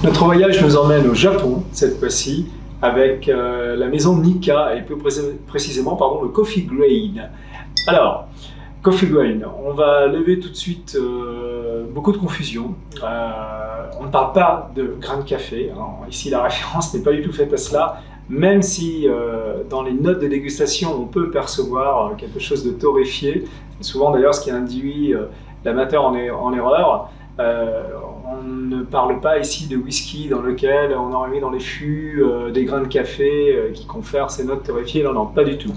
Notre voyage nous emmène au Japon, cette fois-ci, avec la maison Nikka, et plus précisément le Coffee Grain. Alors, Coffee Grain, on va lever tout de suite beaucoup de confusion. On ne parle pas de grain de café, hein. Ici la référence n'est pas du tout faite à cela, même si dans les notes de dégustation on peut percevoir quelque chose de torréfié. C'est souvent d'ailleurs ce qui induit l'amateur en erreur. On ne parle pas ici de whisky dans lequel on aurait mis dans les fûts des grains de café qui confèrent ces notes torréfiées. Non, non, pas du tout.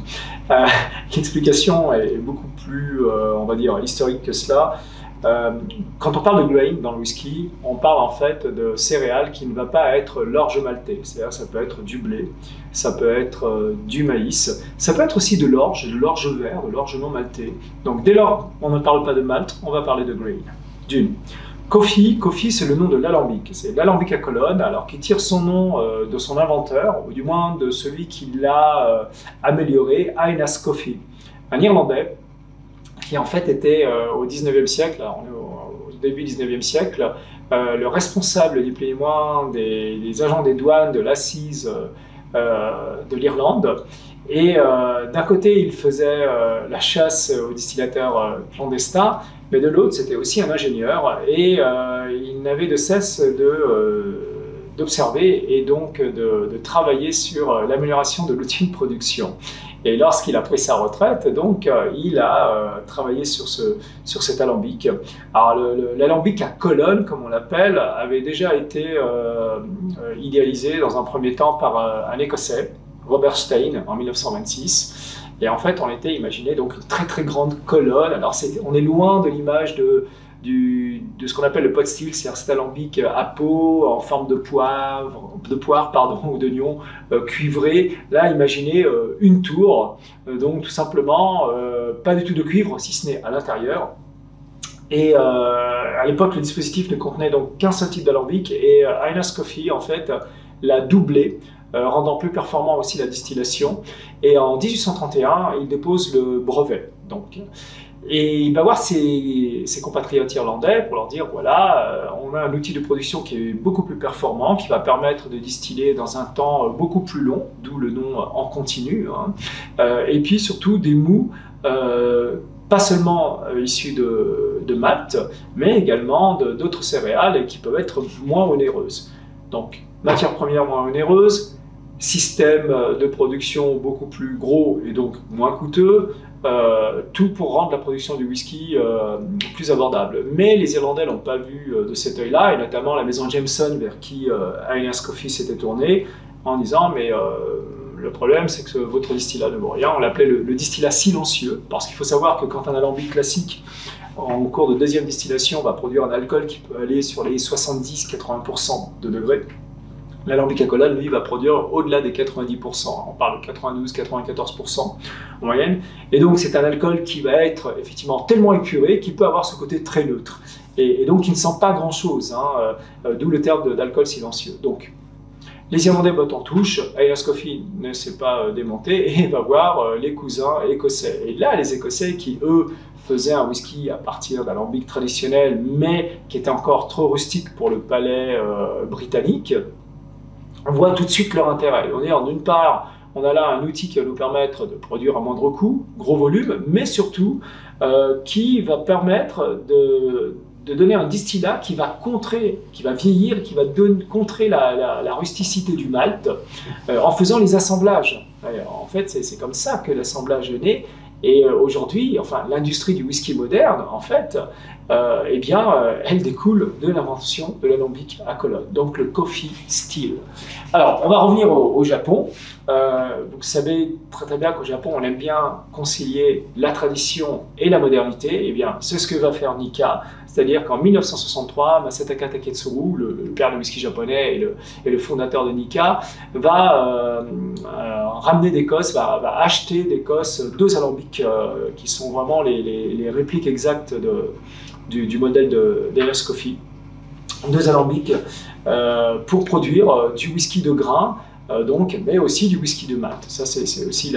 L'explication est beaucoup plus, on va dire, historique que cela. Quand on parle de grain dans le whisky, on parle en fait de céréales qui ne va pas être l'orge maltais. C'est-à-dire ça peut être du blé, ça peut être du maïs, ça peut être aussi de l'orge vert, de l'orge non maltais. Donc dès lors on ne parle pas de malt, on va parler de grain. D'une. Coffee, c'est le nom de l'alambic. C'est l'alambic à colonne, alors qui tire son nom de son inventeur, ou du moins de celui qui l'a amélioré, Ainas Coffey, un Irlandais qui en fait était au 19e siècle, on est au début du 19e siècle, le responsable du plus ou moins des agents des douanes de l'assise de l'Irlande. Et d'un côté, il faisait la chasse aux distillateurs clandestins, mais de l'autre, c'était aussi un ingénieur, et il n'avait de cesse d'observer et donc de travailler sur l'amélioration de l'outil de production. Et lorsqu'il a pris sa retraite, donc, il a travaillé sur cet alambic. Alors, l'alambic à colonne, comme on l'appelle, avait déjà été idéalisé dans un premier temps par un Écossais, Robert Stein, en 1926. Et en fait, on était imaginé donc une très très grande colonne. Alors, on est loin de l'image de ce qu'on appelle le pot still, c'est-à-dire cet alambic à peau en forme de poire ou d'oignon cuivré. Là, imaginez une tour, donc tout simplement pas du tout de cuivre, si ce n'est à l'intérieur. Et à l'époque, le dispositif ne contenait donc qu'un seul type d'alambic, et Ainas Coffey en fait l'a doublé, rendant plus performant aussi la distillation. Et en 1831, il dépose le brevet. Donc, et il va voir ses compatriotes irlandais pour leur dire, voilà, on a un outil de production qui est beaucoup plus performant, qui va permettre de distiller dans un temps beaucoup plus long, d'où le nom en continu, hein. Et puis surtout des mous, pas seulement issus de malt, mais également d'autres céréales et qui peuvent être moins onéreuses. Donc, matière première moins onéreuse, système de production beaucoup plus gros et donc moins coûteux, tout pour rendre la production du whisky plus abordable. Mais les Irlandais n'ont pas vu de cet œil-là, et notamment la maison Jameson vers qui Ainas Coffey s'était tourné, en disant mais le problème c'est que votre distillat ne vaut rien. On l'appelait le distillat silencieux, parce qu'il faut savoir que quand un alambic classique en cours de deuxième distillation va produire un alcool qui peut aller sur les 70-80% de degrés, l'alambic à colonne, lui, va produire au-delà des 90%. On parle de 92-94% en moyenne. Et donc, c'est un alcool qui va être effectivement tellement épuré qu'il peut avoir ce côté très neutre. Et donc, il ne sent pas grand-chose, hein, d'où le terme d'alcool silencieux. Donc, les Irlandais bottent en touche, Ainas Coffey ne s'est pas démonté et va voir les cousins écossais. Et là, les Écossais qui, eux, faisaient un whisky à partir d'alambic traditionnel, mais qui était encore trop rustique pour le palais britannique, on voit tout de suite leur intérêt. On est d'une part, on a là un outil qui va nous permettre de produire à moindre coût, gros volume, mais surtout qui va permettre de donner un distillat qui va vieillir, qui va contrer la rusticité du malt en faisant les assemblages. En fait, c'est comme ça que l'assemblage est né. Et aujourd'hui, enfin, l'industrie du whisky moderne, en fait, elle découle de l'invention de l'alambic à colonne, donc le coffee still. Alors, on va revenir au Japon. Vous savez très bien qu'au Japon, on aime bien concilier la tradition et la modernité. Eh bien, c'est ce que va faire Nikka, c'est-à-dire qu'en 1963, Masataka Taketsuru, le père du whisky japonais et le fondateur de Nikka, va ramener d'Écosse, va acheter d'Écosse deux alambics qui sont vraiment les répliques exactes du modèle d'Ainas Coffey. Deux alambics pour produire du whisky de grain, mais aussi du whisky de malt. Ça, c'est aussi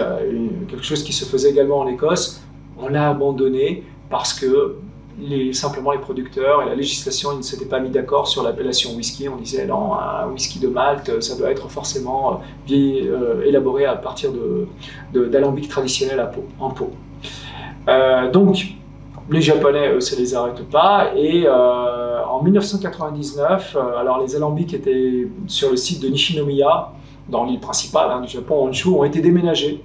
quelque chose qui se faisait également en Écosse. On l'a abandonné parce que simplement les producteurs et la législation, ils ne s'étaient pas mis d'accord sur l'appellation whisky. On disait non, un whisky de Malte, ça doit être forcément élaboré à partir d'alambics traditionnels en pot. Donc, les Japonais, eux, ça les arrête pas. Et en 1999, alors les alambics étaient sur le site de Nishinomiya, dans l'île principale du Japon, Honshu, ont été déménagés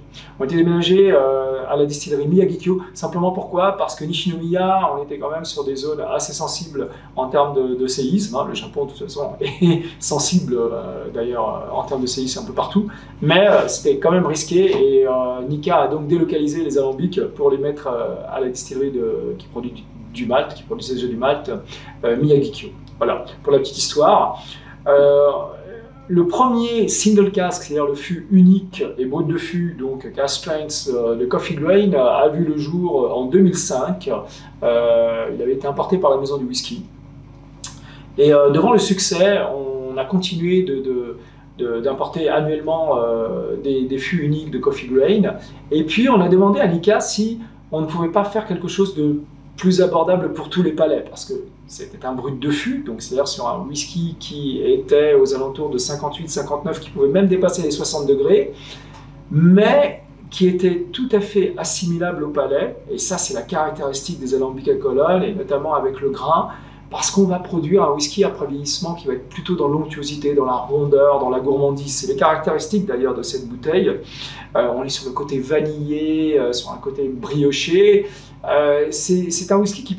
à la distillerie Miyagikyo. Simplement pourquoi? Parce que Nishinomiya, on était quand même sur des zones assez sensibles en termes de séisme. Le Japon, de toute façon, est sensible d'ailleurs en termes de séisme un peu partout. Mais c'était quand même risqué et Nikka a donc délocalisé les alambics pour les mettre à la distillerie qui produit du malt, qui produisait déjà du malt, Miyagikyo. Voilà, pour la petite histoire. Le premier single cask, c'est-à-dire le fût unique et brut de fût, donc cask strength de Coffey Grain, a vu le jour en 2005. Il avait été importé par la maison du whisky. Et devant le succès, on a continué d'importer annuellement des fûts uniques de Coffey Grain. Et puis on a demandé à Nikka si on ne pouvait pas faire quelque chose de plus abordable pour tous les palais, parce que c'était un brut de fût, donc c'est-à-dire sur un whisky qui était aux alentours de 58-59, qui pouvait même dépasser les 60 degrés, mais qui était tout à fait assimilable au palais, et ça c'est la caractéristique des alambics à colonne, et notamment avec le grain, parce qu'on va produire un whisky après vieillissement qui va être plutôt dans l'onctuosité, dans la rondeur, dans la gourmandise. C'est les caractéristiques d'ailleurs de cette bouteille. On est sur le côté vanillé, sur un côté brioché. C'est un whisky qui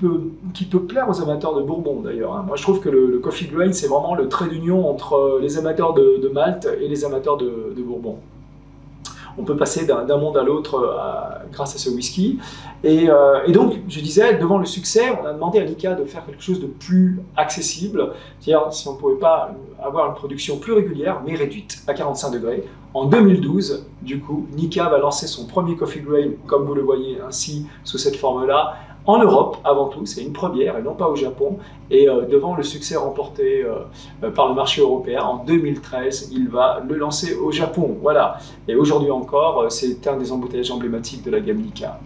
peut plaire aux amateurs de Bourbon d'ailleurs. Moi je trouve que le Coffey Grain c'est vraiment le trait d'union entre les amateurs de Malte et les amateurs de Bourbon. On peut passer d'un monde à l'autre grâce à ce whisky. Et donc, je disais, devant le succès, on a demandé à Nikka de faire quelque chose de plus accessible, c'est-à-dire si on ne pouvait pas avoir une production plus régulière, mais réduite, à 45 degrés. En 2012, du coup, Nikka va lancer son premier Coffey Grain, comme vous le voyez ainsi, sous cette forme-là, en Europe, avant tout, c'est une première et non pas au Japon. Et devant le succès remporté par le marché européen, en 2013, il va le lancer au Japon. Voilà. Et aujourd'hui encore, c'est un des embouteillages emblématiques de la gamme Nikka.